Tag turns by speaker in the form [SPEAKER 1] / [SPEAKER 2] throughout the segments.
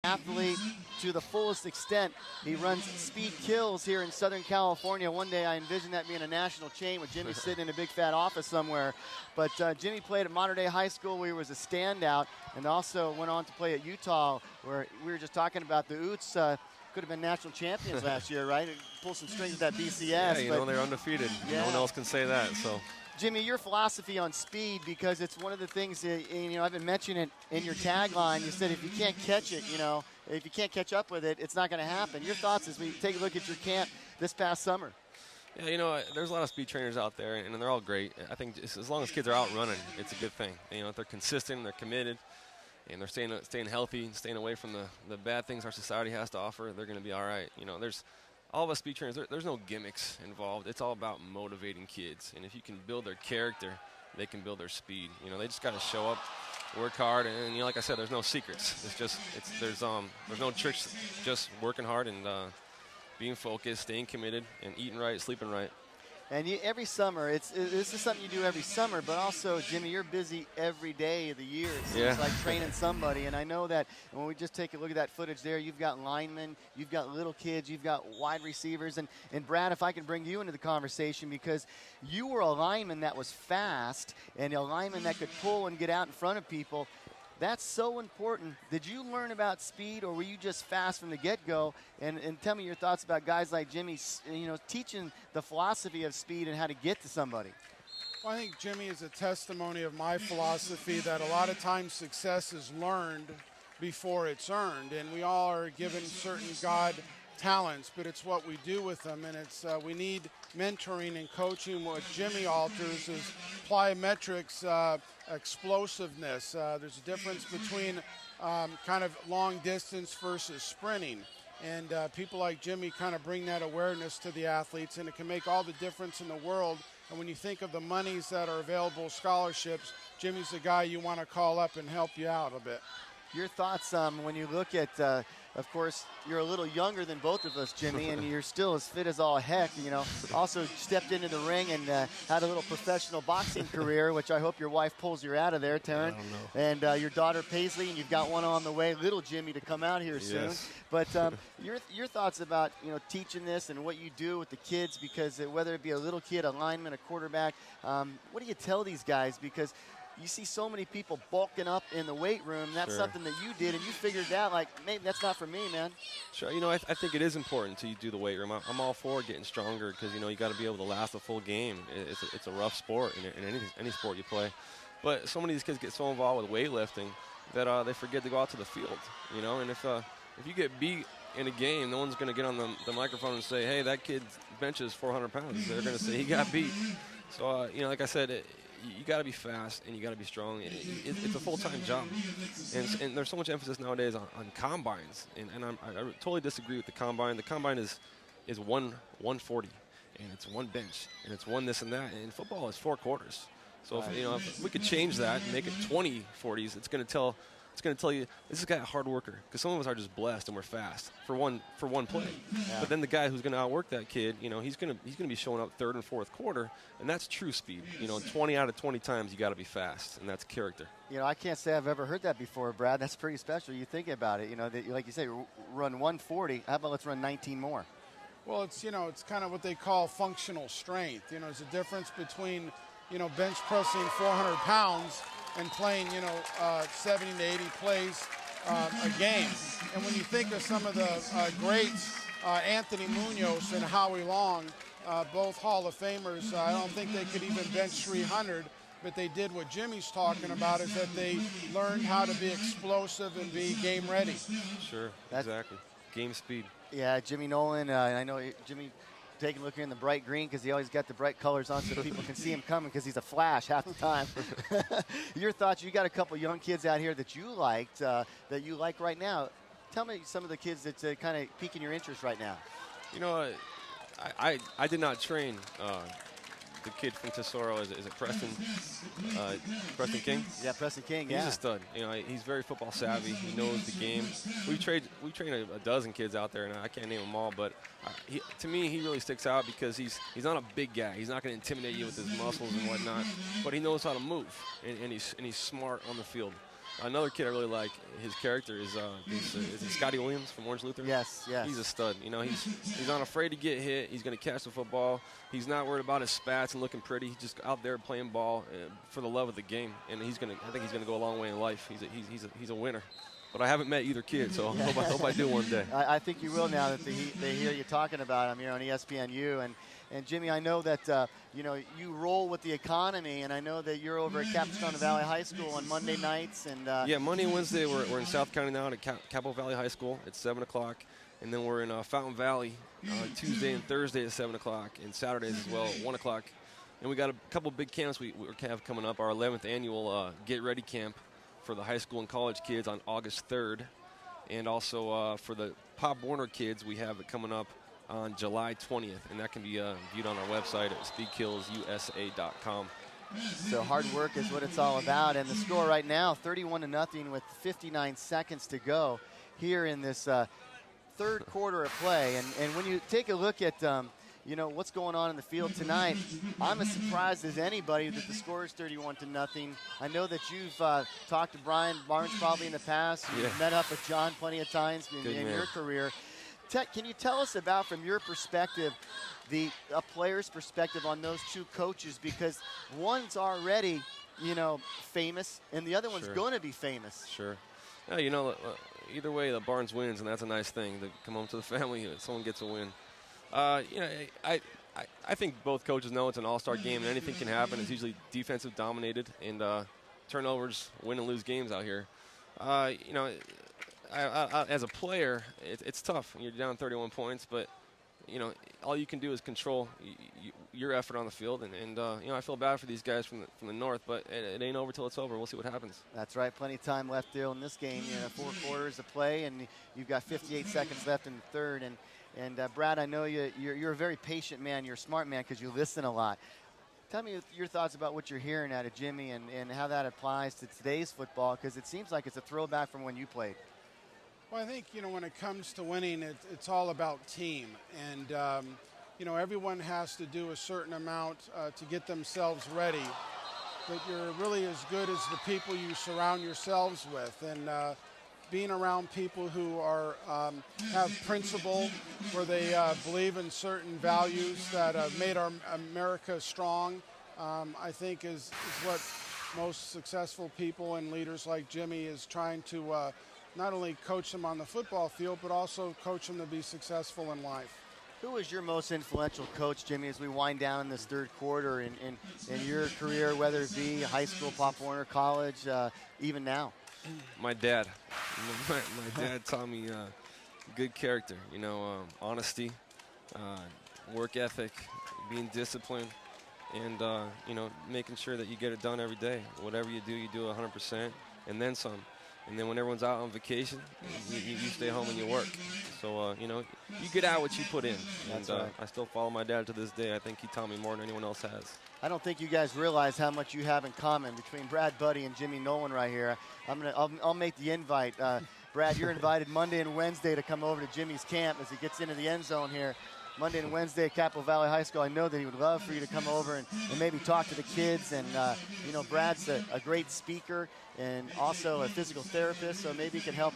[SPEAKER 1] athlete to the fullest extent. He runs Speed Kills here in Southern California. One day I envision that being a national chain with Jimmy sitting in a big fat office somewhere. But Jimmy played at Modern Day High School where he was a standout, and also went on to play at Utah, where we were just talking about the Utes. Could have been national champions last year, right? Pull some strings with that BCS.
[SPEAKER 2] Yeah, you know, they're undefeated.
[SPEAKER 1] Yeah.
[SPEAKER 2] No one else can say that. So,
[SPEAKER 1] Jimmy, your philosophy on speed, because it's one of the things that, I've been mentioning it in your tagline. You said if you can't catch it, if you can't catch up with it, it's not going to happen. Your thoughts as we take a look at your camp this past summer?
[SPEAKER 2] Yeah, there's a lot of speed trainers out there, and they're all great. I think just as long as kids are out running, it's a good thing. If they're consistent, they're committed, and they're staying healthy and staying away from the bad things our society has to offer, they're going to be all right. There's all of us speed trainers, there's no gimmicks involved. It's all about motivating kids. And if you can build their character, they can build their speed. They just got to show up, work hard, and like I said, there's no secrets. There's no tricks, just working hard and being focused, staying committed, and eating right, sleeping right.
[SPEAKER 1] And every summer, this is something you do every summer, but also, Jimmy, you're busy every day of the year. It seems like training somebody. And I know that when we just take a look at that footage there, you've got linemen, you've got little kids, you've got wide receivers. And Brad, if I can bring you into the conversation, because you were a lineman that was fast and a lineman that could pull and get out in front of people. That's so important. Did you learn about speed, or were you just fast from the get-go? And tell me your thoughts about guys like Jimmy, teaching the philosophy of speed and how to get to somebody.
[SPEAKER 3] Well, I think Jimmy is a testimony of my philosophy that a lot of times success is learned before it's earned. And we all are given certain God talents, but it's what we do with them. And it's we need mentoring and coaching. What Jimmy alters is plyometrics, explosiveness. There's a difference between kind of long distance versus sprinting. And people like Jimmy kind of bring that awareness to the athletes, and it can make all the difference in the world. And when you think of the monies that are available, scholarships, Jimmy's the guy you want to call up and help you out a bit.
[SPEAKER 1] Your thoughts when you look at, of course, you're a little younger than both of us, Jimmy, and you're still as fit as all heck. Also stepped into the ring and had a little professional boxing career, which I hope your wife pulls you out of there, Taryn. And your daughter Paisley, and you've got one on the way, little Jimmy, to come out here soon.
[SPEAKER 2] Yes.
[SPEAKER 1] But your thoughts about teaching this and what you do with the kids, because whether it be a little kid, a lineman, a quarterback, what do you tell these guys? Because you see so many people bulking up in the weight room. That's something that you did, and you figured out, like, maybe that's not for me, man.
[SPEAKER 2] Sure, I think it is important to do the weight room. I'm all for getting stronger because, you got to be able to last a full game. It's a rough sport in any sport you play. But so many of these kids get so involved with weightlifting that they forget to go out to the field, And if you get beat in a game, no one's going to get on the microphone and say, hey, that kid benches 400 pounds. They're going to say he got beat. So, like I said, you got to be fast and you got to be strong. It's a full-time job, and there's so much emphasis nowadays on combines. And I totally disagree with the combine. The combine is 140, and it's one bench, and it's one this and that. And football is 4 quarters. So if we could change that and make it 20 40s, it's going to tell you this is a guy a hard worker, because some of us are just blessed and we're fast for one play. Yeah. But then the guy who's going to outwork that kid, he's going to be showing up third and fourth quarter, and that's true speed. 20 out of 20 times you got to be fast, and that's character.
[SPEAKER 1] I can't say I've ever heard that before, Brad. That's pretty special. You think about it. Like you say, run 140. How about let's run 19 more?
[SPEAKER 3] Well, it's kind of what they call functional strength. There's a difference between bench pressing 400 pounds and playing, 70 to 80 plays a game. And when you think of some of the greats, Anthony Munoz and Howie Long, both Hall of Famers, I don't think they could even bench 300, but they did what Jimmy's talking about, is that they learned how to be explosive and be game ready.
[SPEAKER 2] Sure, exactly. Game speed.
[SPEAKER 1] Yeah, Jimmy Nolan, I know Jimmy taking a look here in the bright green because he always got the bright colors on so people can see him coming, because he's a flash half the time. Your thoughts? You got a couple young kids out here that you liked, that you like right now. Tell me some of the kids that's kind of piquing your interest right now.
[SPEAKER 2] I did not train the kid from Tesoro. Is it Preston? Preston King?
[SPEAKER 1] Yeah, Preston King.
[SPEAKER 2] He's a stud. He's very football savvy. He knows the game. We train a dozen kids out there, and I can't name them all. But to me, he really sticks out because he's not a big guy. He's not going to intimidate you with his muscles and whatnot. But he knows how to move, and he's smart on the field. Another kid I really like, his character is it Scotty Williams from Orange Lutheran?
[SPEAKER 1] Yes, yes.
[SPEAKER 2] He's a stud. You know, he's not afraid to get hit. He's going to catch the football. He's not worried about his spats and looking pretty. He's just out there playing ball for the love of the game, and I think he's going to go a long way in life. He's a winner. But I haven't met either kid, so I hope I do one day.
[SPEAKER 1] I think you will now that they hear you talking about him here on ESPNU. And Jimmy, I know that you roll with the economy, and I know that you're over at Capistrano Valley High School on Monday nights. And
[SPEAKER 2] yeah, Monday and Wednesday we're in South County now at Capital Valley High School at 7 o'clock, and then we're in Fountain Valley Tuesday and Thursday at 7 o'clock, and Saturdays as well at 1 o'clock. And we got a couple big camps we have coming up. Our 11th annual Get Ready Camp for the high school and college kids on August 3rd. And also for the Pop Warner kids, we have it coming up on July 20th. And that can be viewed on our website at speedkillsusa.com.
[SPEAKER 1] So hard work is what it's all about. And the score right now, 31-0 with 59 seconds to go here in this third quarter of play. And when you take a look at what's going on in the field tonight, I'm as surprised as anybody that the score is 31-0. I know that you've talked to Brian Barnes probably in the past. You've met up with John plenty of times in your career. Can you tell us about, from your perspective, a player's perspective on those two coaches? Because one's already, famous, and the other one's going to be famous.
[SPEAKER 2] Sure. Yeah, either way, the Barnes wins, and that's a nice thing to come home to the family. Someone gets a win. I think both coaches know it's an all-star game, and anything can happen. It's usually defensive dominated, and turnovers win and lose games out here. As a player, it's tough when you're down 31 points, but all you can do is control your effort on the field, and I feel bad for these guys from the north, but it ain't over till it's over. We'll see what happens.
[SPEAKER 1] That's right. Plenty of time left there in this game. 4 quarters of play, and you've got 58 seconds left in the third. And Brad, I know you're a very patient man. You're a smart man because you listen a lot. Tell me your thoughts about what you're hearing out of Jimmy and how that applies to today's football, because it seems like it's a throwback from when you played.
[SPEAKER 3] Well, I think, when it comes to winning, it's all about team. And, everyone has to do a certain amount to get themselves ready. But you're really as good as the people you surround yourselves with. And being around people who have principle, where they believe in certain values that have made our America strong, I think is what most successful people and leaders like Jimmy is trying to not only coach them on the football field, but also coach them to be successful in life.
[SPEAKER 1] Who was your most influential coach, Jimmy, as we wind down in this third quarter in your career, whether it be high school, Pop Warner, college, even now?
[SPEAKER 2] My dad. My dad taught me good character, honesty, work ethic, being disciplined, and, making sure that you get it done every day. Whatever you do 100%, and then some. And then when everyone's out on vacation, you stay home and you work. So, you get out what you put in.
[SPEAKER 1] That's
[SPEAKER 2] and
[SPEAKER 1] right.
[SPEAKER 2] I still follow my dad to this day. I think he taught me more than anyone else has.
[SPEAKER 1] I don't think you guys realize how much you have in common between Brad Buddy and Jimmy Nolan right here. I'll make the invite. Brad, you're invited Monday and Wednesday to come over to Jimmy's camp as he gets into the end zone here. Monday and Wednesday at Capital Valley High School. I know that he would love for you to come over and maybe talk to the kids. And, Brad's a great speaker and also a physical therapist, so maybe he can help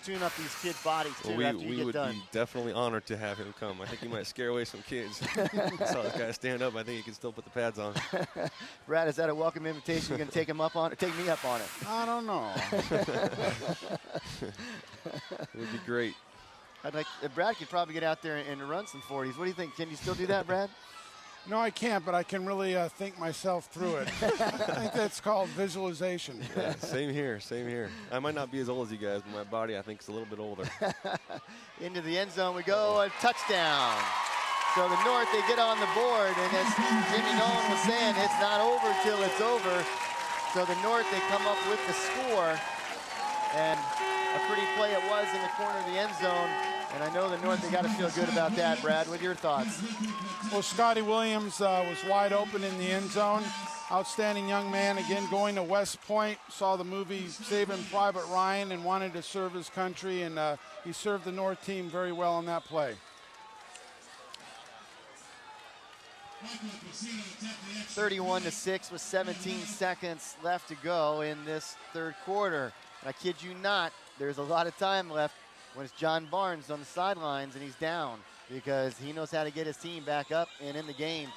[SPEAKER 1] tune up these kids' bodies, too, after you get done.
[SPEAKER 2] We would be definitely honored to have him come. I think he might scare away some kids. I saw this guy stand up. I think he can still put the pads on.
[SPEAKER 1] Brad, is that a welcome invitation? You're going to take him up on it, or take me up on it?
[SPEAKER 3] I don't know.
[SPEAKER 2] It would be great.
[SPEAKER 1] Brad could probably get out there and run some 40s. What do you think? Can you still do that, Brad?
[SPEAKER 3] No, I can't, but I can really think myself through it. I think that's called visualization.
[SPEAKER 2] Yeah, same here. I might not be as old as you guys, but my body, I think, is a little bit older.
[SPEAKER 1] Into the end zone we go, a touchdown. So the North, they get on the board, and as Jimmy Nolan was saying, it's not over till it's over. So the North, they come up with the score, and a pretty play it was in the corner of the end zone. And I know the North, they got to feel good about that. Brad, what are your thoughts?
[SPEAKER 3] Well, Scotty Williams was wide open in the end zone. Outstanding young man, again, going to West Point, saw the movie Saving Private Ryan and wanted to serve his country, and he served the North team very well on that play.
[SPEAKER 1] 31-6 with 17 seconds left to go in this third quarter. And I kid you not, there's a lot of time left when it's John Barnes on the sidelines and he's down because he knows how to get his team back up and in the game.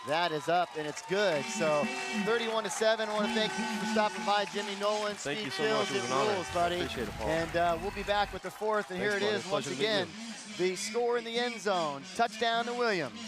[SPEAKER 1] That is up and it's good. So 31-7. I want to thank you for stopping by, Jimmy Nolan.
[SPEAKER 2] Thank you
[SPEAKER 1] Speed
[SPEAKER 2] so much.
[SPEAKER 1] Fields,
[SPEAKER 2] It was an honor.
[SPEAKER 1] rules, buddy.
[SPEAKER 2] I appreciate it, Paul.
[SPEAKER 1] And we'll be back with the fourth. And
[SPEAKER 2] Thanks,
[SPEAKER 1] here it
[SPEAKER 2] buddy.
[SPEAKER 1] is once
[SPEAKER 2] Pleasure to meet
[SPEAKER 1] again.
[SPEAKER 2] you.
[SPEAKER 1] The score in the end zone. Touchdown to Williams.